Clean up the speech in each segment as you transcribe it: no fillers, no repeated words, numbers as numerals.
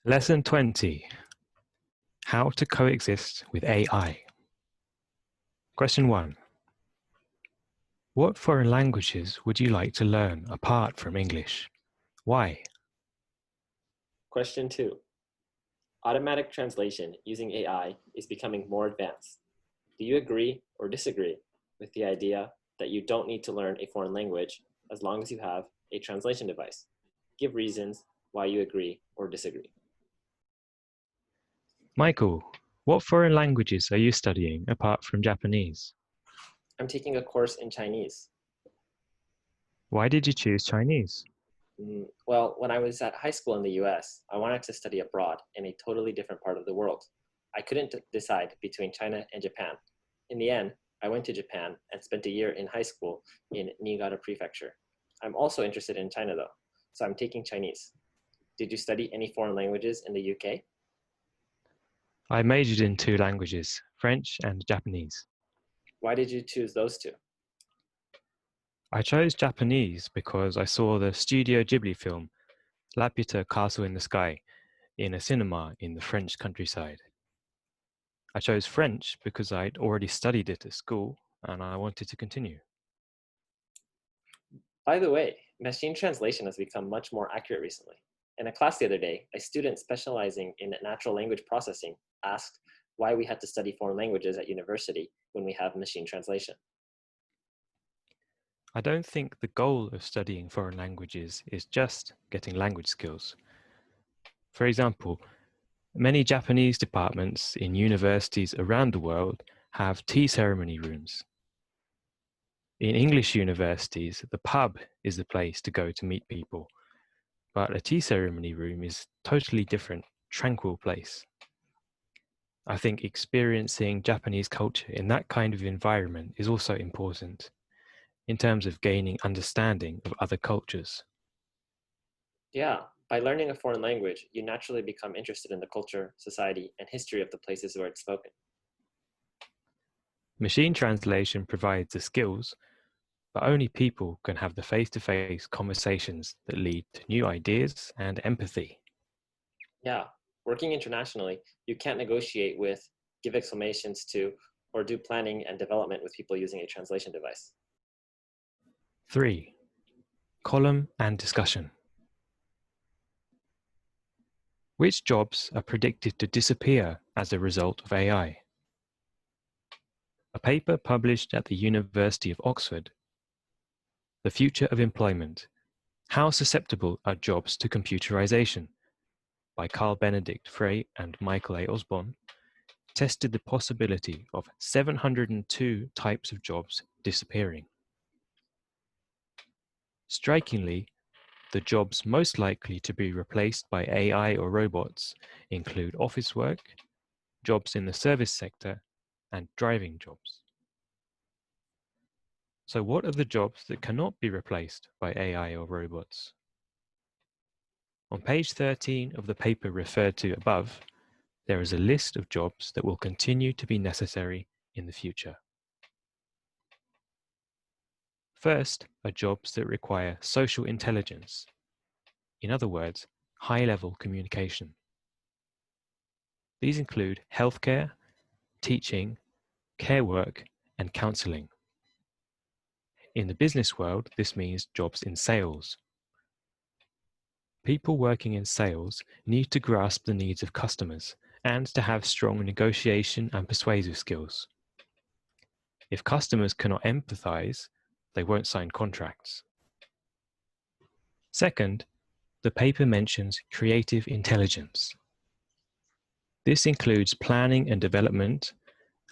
Lesson 20. How to coexist with AI. Question 1. What foreign languages would you like to learn apart from English? Why? Question 2. Automatic translation using AI is becoming more advanced. Do you agree or disagree with the idea that you don't need to learn a foreign language as long as you have a translation device? Give reasons why you agree or disagree. Michael, what foreign languages are you studying apart from Japanese? I'm taking a course in Chinese. Why did you choose Chinese? Well, when I was at high school in the US, I wanted to study abroad in a totally different part of the world. I couldn't decide between China and Japan. In the end, I went to Japan and spent a year in high school in Niigata Prefecture. I'm also interested in China though, so I'm taking Chinese. Did you study any foreign languages in the UK? I majored in 2 languages, French and Japanese. Why did you choose those two? I chose Japanese because I saw the Studio Ghibli film Laputa Castle in the Sky in a cinema in the French countryside. I chose French because I'd already studied it at school and I wanted to continue. By the way, machine translation has become much more accurate recently. In a class the other day, a student specializing in natural language processing asked why we had to study foreign languages at university when we have machine translation. I don't think the goal of studying foreign languages is just getting language skills. For example, many Japanese departments in universities around the world have tea ceremony rooms. In English universities, the pub is the place to go to meet people, but a tea ceremony room is a totally different, tranquil place. I think experiencing Japanese culture in that kind of environment is also important in terms of gaining understanding of other cultures. Yeah, by learning a foreign language, you naturally become interested in the culture, society, and history of the places where it's spoken. Machine translation provides the skills, but only people can have the face-to-face conversations that lead to new ideas and empathy. Yeah, working internationally, you can't negotiate with, give exclamations to, or do planning and development with people using a translation device. 3. Column and discussion. Which jobs are predicted to disappear as a result of AI? A paper published at the University of Oxford, The Future of Employment, How Susceptible Are Jobs to Computerization, by Carl Benedict Frey and Michael A. Osborne, tested the possibility of 702 types of jobs disappearing. Strikingly, the jobs most likely to be replaced by AI or robots include office work, jobs in the service sector, and driving jobs. So what are the jobs that cannot be replaced by AI or robots? On page 13 of the paper referred to above, there is a list of jobs that will continue to be necessary in the future. First are jobs that require social intelligence, in other words, high-level communication. These include healthcare, teaching, care work, and counseling. In the business world, this means jobs in sales. People working in sales need to grasp the needs of customers and to have strong negotiation and persuasive skills. If customers cannot empathize, they won't sign contracts. Second, the paper mentions creative intelligence. This includes planning and development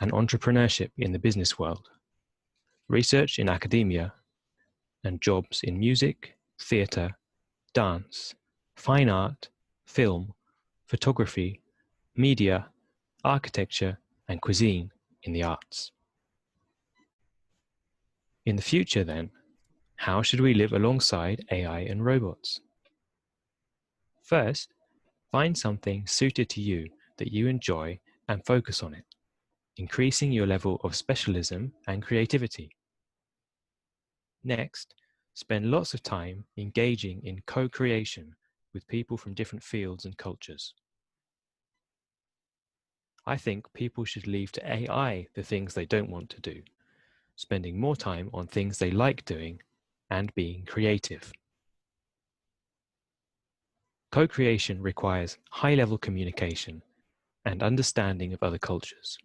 and entrepreneurship in the business world, research in academia, and jobs in music, theatre, dance, fine art, film, photography, media, architecture, and cuisine in the arts. In the future, then, how should we live alongside AI and robots? First, find something suited to you that you enjoy and focus on it, increasing your level of specialism and creativity. Next, spend lots of time engaging in co-creation with people from different fields and cultures. I think people should leave to AI the things they don't want to do, spending more time on things they like doing and being creative. Co-creation requires high-level communication and understanding of other cultures.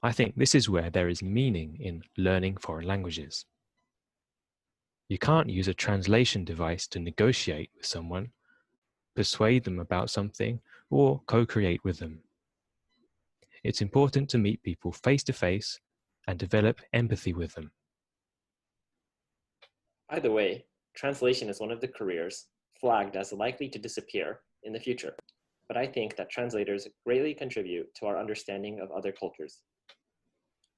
I think this is where there is meaning in learning foreign languages. You can't use a translation device to negotiate with someone, persuade them about something, or co-create with them. It's important to meet people face to face and develop empathy with them. By the way, translation is one of the careers flagged as likely to disappear in the future, but I think that translators greatly contribute to our understanding of other cultures.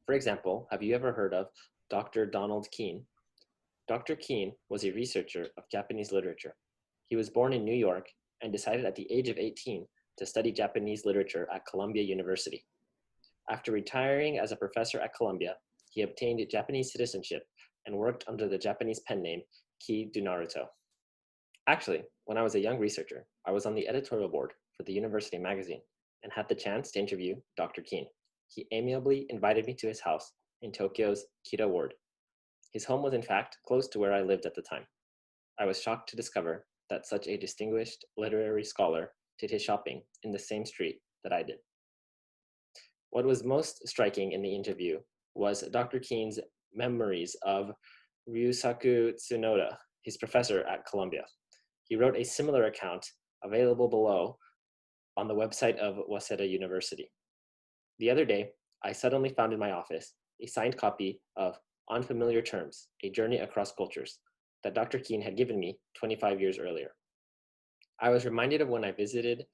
For example, have you ever heard of Dr. Donald Keene? Dr. Keene was a researcher of Japanese literature. He was born in New York and decided at the age of 18 to study Japanese literature at Columbia University. After retiring as a professor at Columbia, he obtained Japanese citizenship and worked under the Japanese pen name Ki Dunaruto. Actually, when I was a young researcher, I was on the editorial board for the university magazine and had the chance to interview Dr. Keene. He amiably invited me to his house in Tokyo's Kita ward. His home was in fact close to where I lived at the time. I was shocked to discover that such a distinguished literary scholar did his shopping in the same street that I did. What was most striking in the interview was Dr. Keene's memories of Ryusaku Tsunoda, his professor at Columbia. He wrote a similar account available below on the website of Waseda University. The other day, I suddenly found in my office a signed copy of Unfamiliar Terms, A Journey Across Cultures, that Dr. Keene had given me 25 years earlier. I was reminded of when I visited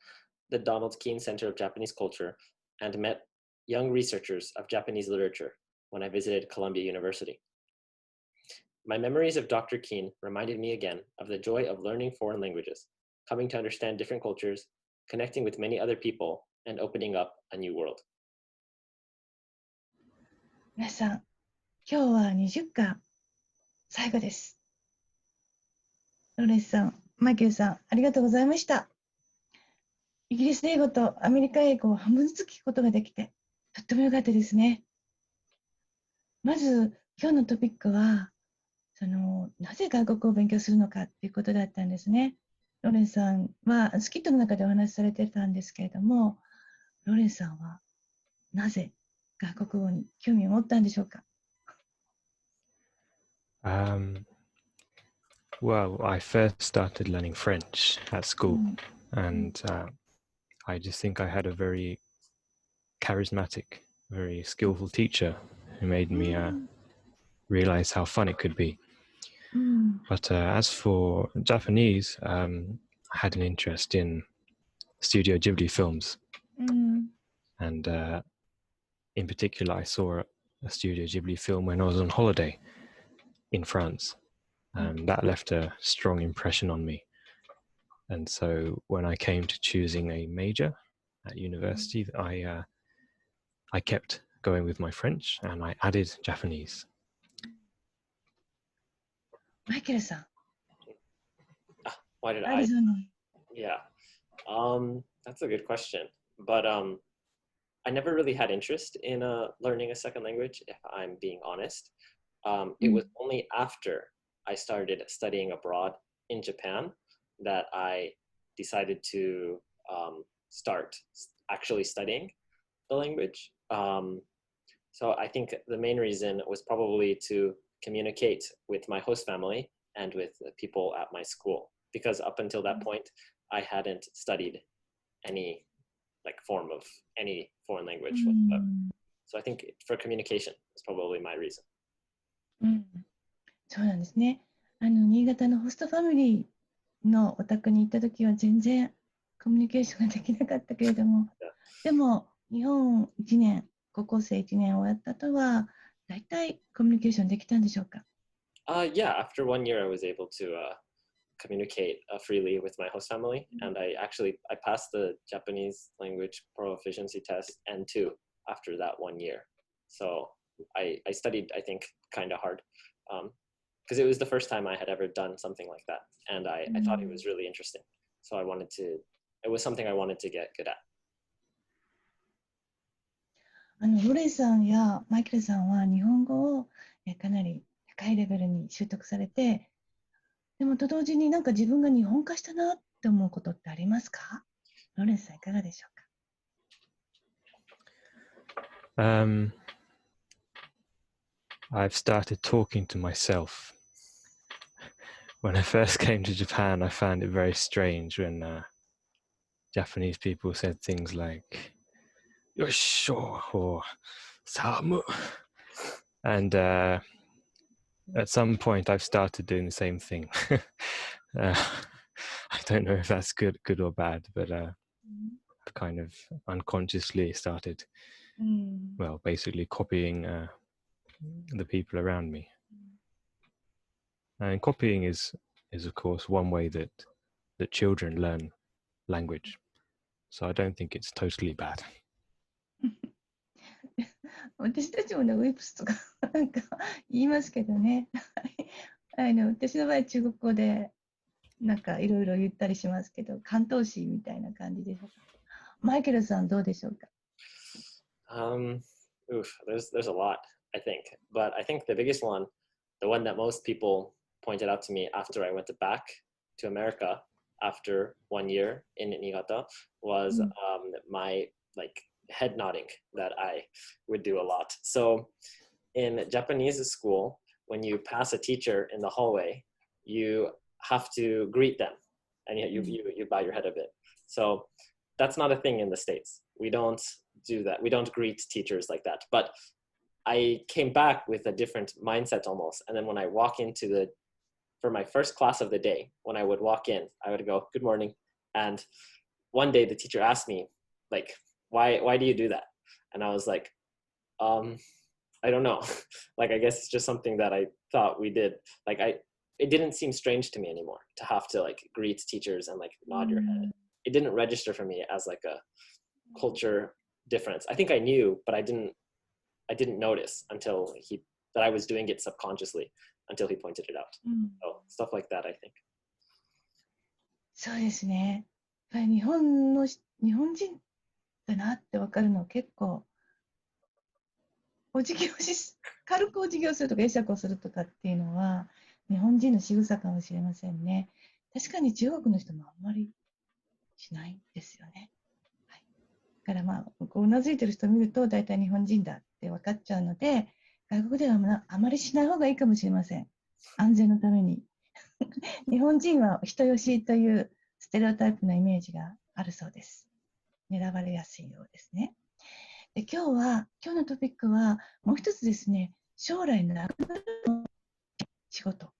the Donald Keene Center of Japanese Culture and met young researchers of Japanese literature when I visited Columbia University. My memories of Dr. Keene reminded me again of the joy of learning foreign languages, coming to understand different cultures, connecting with many other people, and opening up a new world. 皆さん、今日は20課最後です。ローレンスさん、マイケルさん、ありがとうございました。イギリス英語とアメリカ英語を半分ずつ聞くことができて、とっても良かったですね。まず、今日のトピックは、なぜ外国を勉強するのかっていうことだったんですね。ローレンさんはスキットの中でお話しされてたんですけれども、ローレンさんはなぜ外国語に興味を持ったんでしょうか。Well, I first started learning French at school, and I just think I had a very charismatic, very skillful teacher who made me realize how fun it could be. But as for Japanese, I had an interest in Studio Ghibli films. And in particular, I saw a Studio Ghibli film when I was on holiday in France. That left a strong impression on me. And so when I came to choosing a major at university, I kept going with my French and I added Japanese. マイケルさん。Why did I? Yeah, that's a good question. But I never really had interest in learning a second language, if I'm being honest. It was only after I started studying abroad in Japan that I decided to start actually studying the language. So I think the main reason was probably to communicate with my host family and with the people at my school, because up until that point, I hadn't studied any form of any foreign language whatsoever. So I think for communication is probably my reason. そうなんですね。新潟のホストファミリーのお宅に行った時は全然コミュニケーションができなかったけれども、でも日本1年、高校生1年終わった後は大体コミュニケーションできたんでしょうか。Yeah, after 1 year I was able to communicate freely with my host family, and I passed the Japanese language proficiency test N2 after that 1 year. So I studied, I think, kind of hard. because it was the first time I had ever done something like that, and I thought it was really interesting. So it was something I wanted to get good at. ロレさんやマイケルさんは日本語をかなり高いレベルに習得されて、でもと同時になんか自分が日本化したなって思うことってありますか？ロレンさんいかがでしょうか？ I've started talking to myself. When I first came to Japan, I found it very strange when Japanese people said things like "yosho" or "samu," and at some point I've started doing the same thing. I don't know if that's good or bad, but I've kind of unconsciously started, well, basically copying the people around me. And copying is of course one way that children learn language. So I don't think it's totally bad. 私たちもね、ウィプスとかなんか言いますけどね。私の場合中国語でなんかいろいろ言ったりしますけど、関東詞みたいな感じでしょうか。マイケルさんどうでしょうか？ There's a lot, I think. But I think the biggest one, the one that most people pointed out to me after I went back to America after 1 year in Niigata was my like head nodding that I would do a lot. So in Japanese school, when you pass a teacher in the hallway, you have to greet them and you bow your head a bit. So that's not a thing in the States. We don't do that. We don't greet teachers like that. But I came back with a different mindset almost. And then when I walk into for my first class of the day, when I would walk in, I would go, "Good morning." And one day the teacher asked me, like, why do you do that? And I was like, I don't know. Like, I guess it's just something that I thought we did. Like, it didn't seem strange to me anymore to have to like greet teachers and like nod your head. It didn't register for me as like a culture difference. I think I knew, but I didn't notice until that I was doing it subconsciously until he pointed it out. So stuff like that, I think. そうですね。やっぱり日本人だなって分かるのは結構軽くお辞儀をするとか会釈をするとかっていうのは日本人の仕草かもしれませんね。確かに中国の人もあんまりしないですよね。はい、だからまあこううなずいてる人を見ると大体日本人だって分かっちゃうので、外国ではあまりしない方がいいかもしれません。安全のために。日本人は人よしというステレオタイプなイメージがあるそうです。狙われやすいようですね。で今日のトピックはもう一つですね、将来なくなる仕事。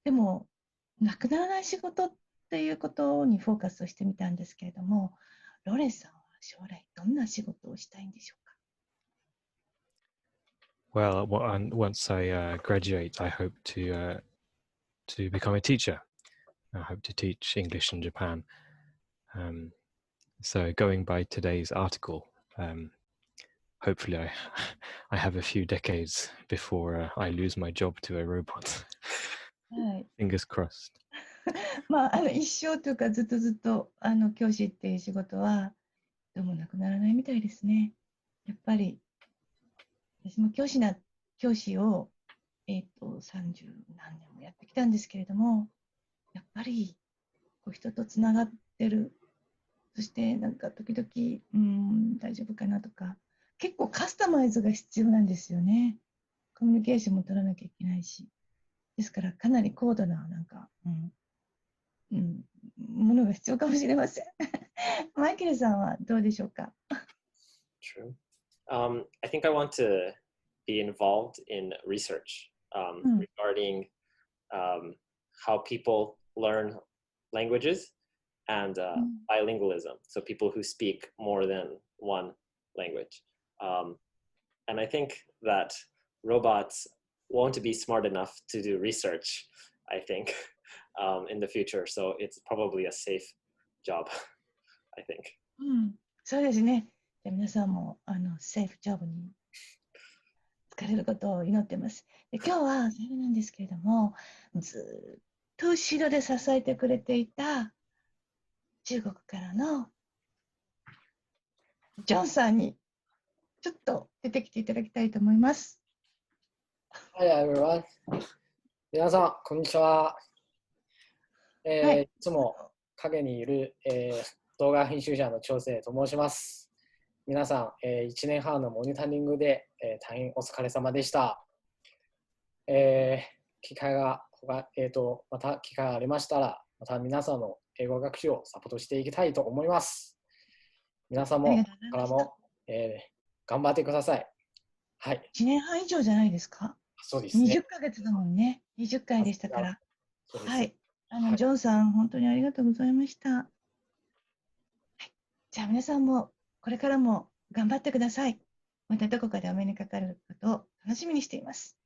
でも、なくならない仕事っていうことにフォーカスをしてみたんですけれども、ロレさんは将来どんな仕事をしたいんでしょうか？ Well, once I graduate, I hope to become a teacher. I hope to teach English in Japan. So going by today's article, hopefully I have a few decades before I lose my job to a robot. はい。Fingers crossed. まあ、一生というかずっと教師っていう仕事はどうもなくならないみたいですね。やっぱり私も教師を、30何年もやってきたんですけれども、やっぱりこう人とつながってる、そしてなんか時々大丈夫かなとか、結構カスタマイズが必要なんですよね。コミュニケーションも取らなきゃいけないし、ですからかなり高度ななんか、ものが必要かもしれません。マイケルさんはどうでしょうか？ True. I think I want to be involved in research regarding how people learn languages and bilingualism. So people who speak more than one language. And I think that robots won't be smart enough to do research, I think, in the future. So it's probably a safe job, I think. そうですね。じゃあ皆さんもセーフジョブにかれることを祈ってます。で、今日は最後なんですけれども、ずっと後ろで支えてくれていた中国からのジョンさんにちょっと出てきていただきたいと思います。Hi everyone. 皆さん、こんにちは。はい。いつも影にいる、動画編集者の長生と申します。皆さん、1年半のモニタリングで、大変お疲れ様でした。機会がまた機会がありましたら、また皆さんの英語学習をサポートしていきたいと思います。皆さんもありがとうございました。からも、頑張ってください。はい。1年半以上じゃないですか。そうですね。20ヶ月だもんね。20回でしたから。そうです。はい。はいジョンさん、本当にありがとうございました。はい。じゃあ皆さんもこれからも頑張ってください。またどこかでお目にかかることを楽しみにしています。